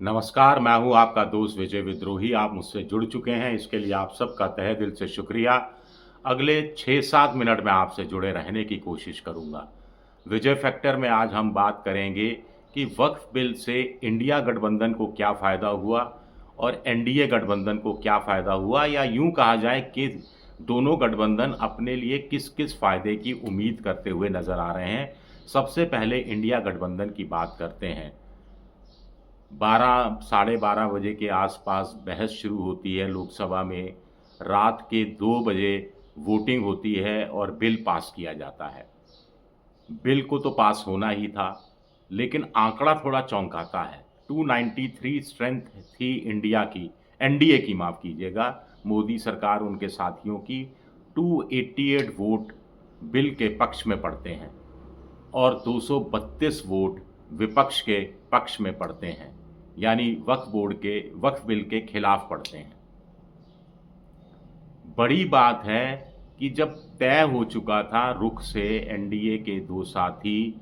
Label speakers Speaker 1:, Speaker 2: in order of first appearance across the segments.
Speaker 1: नमस्कार, मैं हूँ आपका दोस्त विजय विद्रोही। आप मुझसे जुड़ चुके हैं, इसके लिए आप सबका तहे दिल से शुक्रिया। अगले 6-7 मिनट में आपसे जुड़े रहने की कोशिश करूँगा। विजय फैक्टर में आज हम बात करेंगे कि वक्फ बिल से इंडिया गठबंधन को क्या फ़ायदा हुआ और एनडीए गठबंधन को क्या फ़ायदा हुआ, या यूँ कहा जाए कि दोनों गठबंधन अपने लिए किस-किस फ़ायदे की उम्मीद करते हुए नज़र आ रहे हैं। सबसे पहले इंडिया गठबंधन की बात करते हैं। 12 साढ़े 12 बजे के आसपास बहस शुरू होती है लोकसभा में। रात के 2 बजे वोटिंग होती है और बिल पास किया जाता है। बिल को तो पास होना ही था, लेकिन आंकड़ा थोड़ा चौंकाता है। 293 स्ट्रेंथ थी इंडिया की, एनडीए की, माफ़ कीजिएगा, मोदी सरकार उनके साथियों की। 288 वोट बिल के पक्ष में पड़ते हैं और 232 वोट विपक्ष के पक्ष में पड़ते हैं, यानी वक्फ बिल के खिलाफ पड़ते हैं। बड़ी बात है कि जब तय हो चुका था रुख से, एनडीए के दो साथी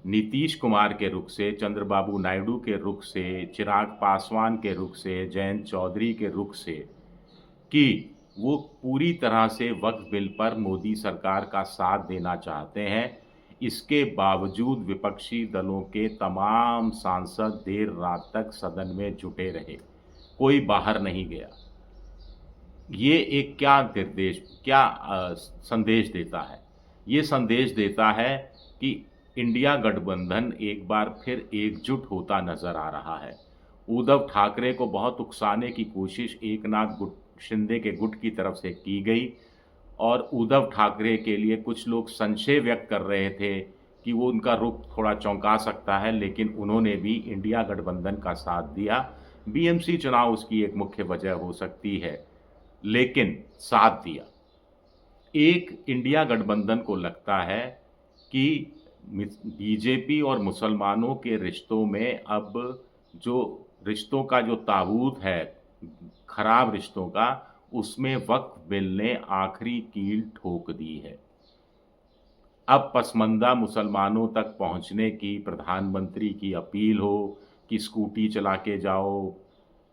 Speaker 1: नीतीश कुमार के रुख से, चंद्रबाबू नायडू के रुख से, चिराग पासवान के रुख से, जयंत चौधरी के रुख से, कि वो पूरी तरह से वक्फ बिल पर मोदी सरकार का साथ देना चाहते हैं। इसके बावजूद विपक्षी दलों के तमाम सांसद देर रात तक सदन में जुटे रहे, कोई बाहर नहीं गया। ये एक संदेश देता है? ये संदेश देता है कि इंडिया गठबंधन एक बार फिर एकजुट होता नज़र आ रहा है। उद्धव ठाकरे को बहुत उकसाने की कोशिश शिंदे के गुट की तरफ से की गई और उद्धव ठाकरे के लिए कुछ लोग संशय व्यक्त कर रहे थे कि वो उनका रुख थोड़ा चौंका सकता है, लेकिन उन्होंने भी इंडिया गठबंधन का साथ दिया। बीएमसी चुनाव उसकी एक मुख्य वजह हो सकती है, लेकिन साथ दिया। एक इंडिया गठबंधन को लगता है कि बीजेपी और मुसलमानों के रिश्तों में अब जो रिश्तों का जो ताबूत है, खराब रिश्तों का, उसमें वक्फ बिल ने आखिरी कील ठोक दी है। अब पसमानदा मुसलमानों तक पहुंचने की प्रधानमंत्री की अपील हो कि स्कूटी चला के जाओ,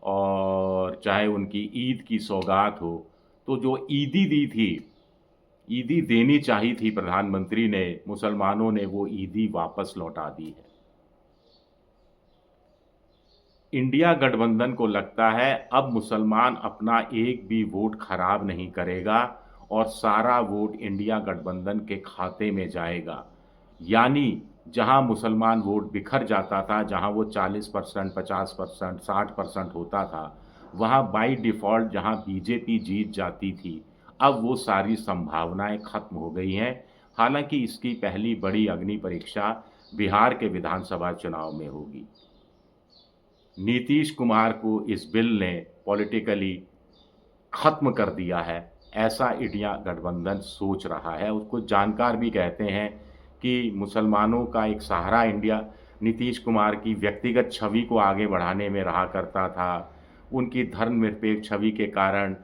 Speaker 1: और चाहे उनकी ईद की सौगात हो, तो जो ईदी दी थी, ईदी देनी चाहिए थी प्रधानमंत्री ने, मुसलमानों ने वो ईदी वापस लौटा दी है। इंडिया गठबंधन को लगता है अब मुसलमान अपना एक भी वोट खराब नहीं करेगा और सारा वोट इंडिया गठबंधन के खाते में जाएगा। यानी जहां मुसलमान वोट बिखर जाता था, जहां वो 40%, 50%, 60% होता था, वहां बाय डिफ़ॉल्ट जहां बीजेपी जीत जाती थी, अब वो सारी संभावनाएं खत्म हो गई हैं। हालांकि इसकी पहली बड़ी अग्नि परीक्षा बिहार के विधानसभा चुनाव में होगी। नीतीश कुमार को इस बिल ने पॉलिटिकली ख़त्म कर दिया है, ऐसा इंडिया गठबंधन सोच रहा है। उसको जानकार भी कहते हैं कि मुसलमानों का एक सहारा इंडिया नीतीश कुमार की व्यक्तिगत छवि को आगे बढ़ाने में रहा करता था। उनकी धर्मनिरपेक्ष छवि के कारण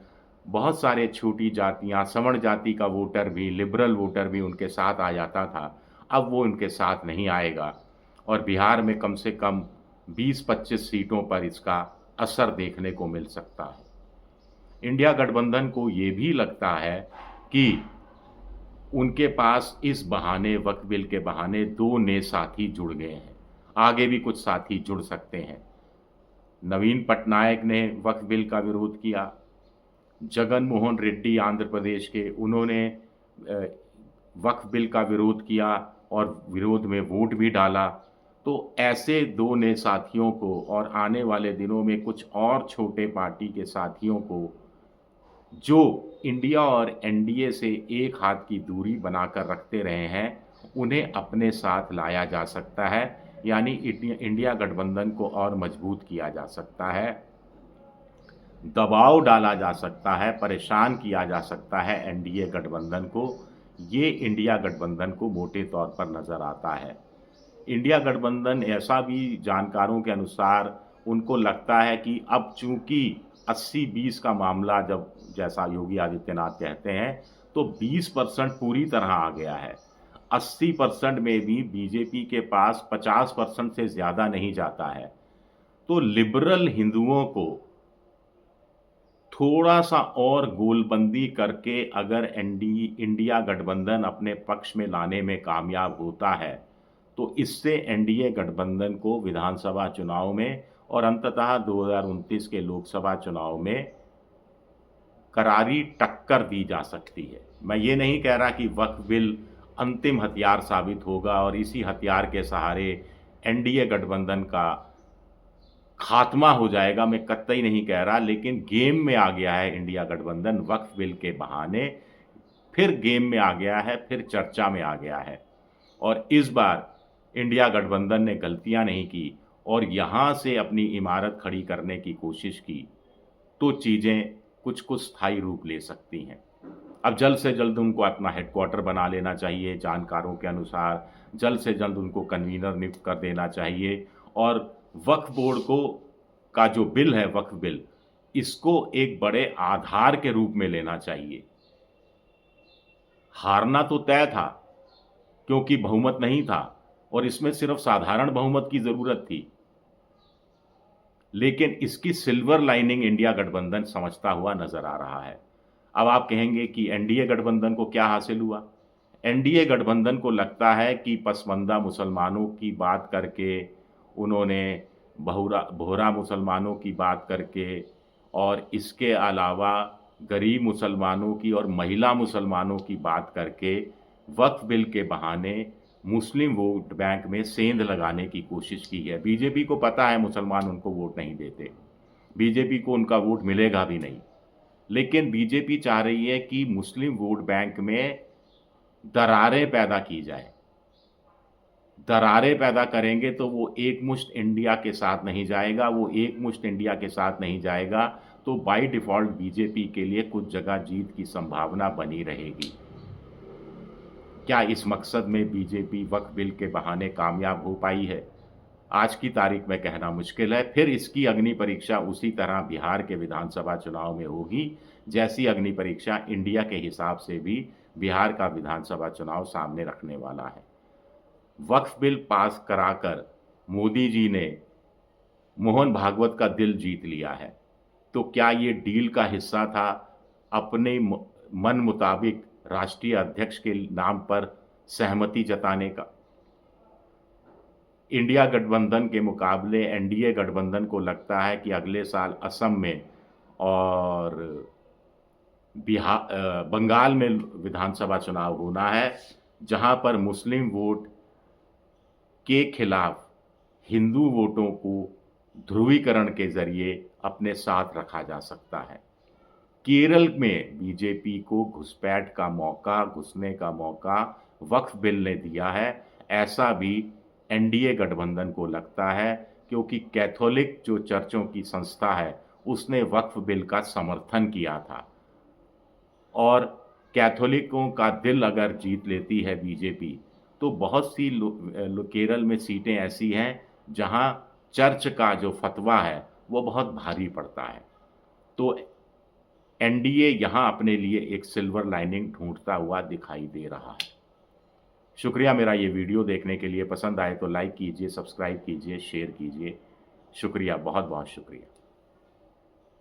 Speaker 1: बहुत सारे छोटी जातियाँ, सवर्ण जाति का वोटर भी, लिबरल वोटर भी उनके साथ आ जाता था। अब वो उनके साथ नहीं आएगा और बिहार में कम से कम 20-25 सीटों पर इसका असर देखने को मिल सकता है। इंडिया गठबंधन को ये भी लगता है कि उनके पास इस बहाने, वक्फ बिल के बहाने, 2 नए साथी जुड़ गए हैं। आगे भी कुछ साथी जुड़ सकते हैं। नवीन पटनायक ने वक्फ बिल का विरोध किया। जगन मोहन रेड्डी आंध्र प्रदेश के, उन्होंने वक्फ बिल का विरोध किया और विरोध में वोट भी डाला। तो ऐसे 2 नए साथियों को और आने वाले दिनों में कुछ और छोटे पार्टी के साथियों को, जो इंडिया और एनडीए से एक हाथ की दूरी बनाकर रखते रहे हैं, उन्हें अपने साथ लाया जा सकता है। यानी इंडिया गठबंधन को और मजबूत किया जा सकता है, दबाव डाला जा सकता है, परेशान किया जा सकता है एनडीए गठबंधन को। ये इंडिया गठबंधन को मोटे तौर पर नज़र आता है। इंडिया गठबंधन, ऐसा भी जानकारों के अनुसार उनको लगता है कि अब चूंकि 80-20 का मामला, जब जैसा योगी आदित्यनाथ कहते हैं, तो 20% पूरी तरह आ गया है। 80% में भी बीजेपी के पास 50% से ज़्यादा नहीं जाता है। तो लिबरल हिंदुओं को थोड़ा-सा और गोलबंदी करके अगर इंडिया गठबंधन अपने पक्ष में लाने में कामयाब होता है, तो इससे एनडीए गठबंधन को विधानसभा चुनाव में और अंततः 2029 के लोकसभा चुनाव में करारी टक्कर दी जा सकती है। मैं ये नहीं कह रहा कि वक्फ बिल अंतिम हथियार साबित होगा और इसी हथियार के सहारे एनडीए गठबंधन का खात्मा हो जाएगा, मैं कतई नहीं कह रहा, लेकिन गेम में आ गया है इंडिया गठबंधन वक्फ बिल के बहाने, फिर गेम में आ गया है, फिर चर्चा में आ गया है। और इस बार इंडिया गठबंधन ने गलतियां नहीं की और यहाँ से अपनी इमारत खड़ी करने की कोशिश की, तो चीज़ें कुछ स्थायी रूप ले सकती हैं। अब जल्द से जल्द उनको अपना हेडक्वार्टर बना लेना चाहिए, जानकारों के अनुसार जल्द से जल्द उनको कन्वीनर नियुक्त कर देना चाहिए और वक्फ बोर्ड को का जो बिल है वक्फ बिल, इसको एक बड़े आधार के रूप में लेना चाहिए। हारना तो तय था क्योंकि बहुमत नहीं था और इसमें सिर्फ साधारण बहुमत की ज़रूरत थी। लेकिन इसकी सिल्वर लाइनिंग इंडिया गठबंधन समझता हुआ नज़र आ रहा है। अब आप कहेंगे कि एनडीए गठबंधन को क्या हासिल हुआ? एनडीए गठबंधन को लगता है कि पसमानदा मुसलमानों की बात करके, उन्होंने बोहरा मुसलमानों की बात करके और इसके अलावा गरीब मुसलमानों की और महिला मुसलमानों की बात करके वक्फ बिल के बहाने मुस्लिम वोट बैंक में सेंध लगाने की कोशिश की है। बीजेपी को पता है मुसलमान उनको वोट नहीं देते, बीजेपी को उनका वोट मिलेगा भी नहीं, लेकिन बीजेपी चाह रही है कि मुस्लिम वोट बैंक में दरारें पैदा की जाए। दरारें पैदा करेंगे तो वो एकमुश्त इंडिया के साथ नहीं जाएगा, वो एकमुश्त इंडिया के साथ नहीं जाएगा तो बाय डिफ़ॉल्ट बीजेपी के लिए कुछ जगह जीत की संभावना बनी रहेगी। क्या इस मकसद में बीजेपी वक्फ बिल के बहाने कामयाब हो पाई है? आज की तारीख में कहना मुश्किल है। फिर इसकी अग्नि परीक्षा उसी तरह बिहार के विधानसभा चुनाव में होगी, जैसी अग्नि परीक्षा इंडिया के हिसाब से भी बिहार का विधानसभा चुनाव सामने रखने वाला है। वक्फ बिल पास कराकर मोदी जी ने मोहन भागवत का दिल जीत लिया है, तो क्या ये डील का हिस्सा था अपने मन मुताबिक राष्ट्रीय अध्यक्ष के नाम पर सहमति जताने का? इंडिया गठबंधन के मुकाबले एनडीए गठबंधन को लगता है कि अगले साल असम में और बंगाल में विधानसभा चुनाव होना है, जहां पर मुस्लिम वोट के खिलाफ हिंदू वोटों को ध्रुवीकरण के जरिए अपने साथ रखा जा सकता है। केरल में बीजेपी को घुसपैठ का मौका, घुसने का मौका वक्फ बिल ने दिया है, ऐसा भी एनडीए गठबंधन को लगता है, क्योंकि कैथोलिक जो चर्चों की संस्था है उसने वक्फ बिल का समर्थन किया था और कैथोलिकों का दिल अगर जीत लेती है बीजेपी, तो बहुत सी केरल में सीटें ऐसी हैं जहां चर्च का जो फतवा है वो बहुत भारी पड़ता है। तो एनडीए यहां अपने लिए एक सिल्वर लाइनिंग ढूंढता हुआ दिखाई दे रहा है। शुक्रिया मेरा ये वीडियो देखने के लिए। पसंद आए तो लाइक कीजिए, सब्सक्राइब कीजिए, शेयर कीजिए। शुक्रिया, बहुत बहुत शुक्रिया।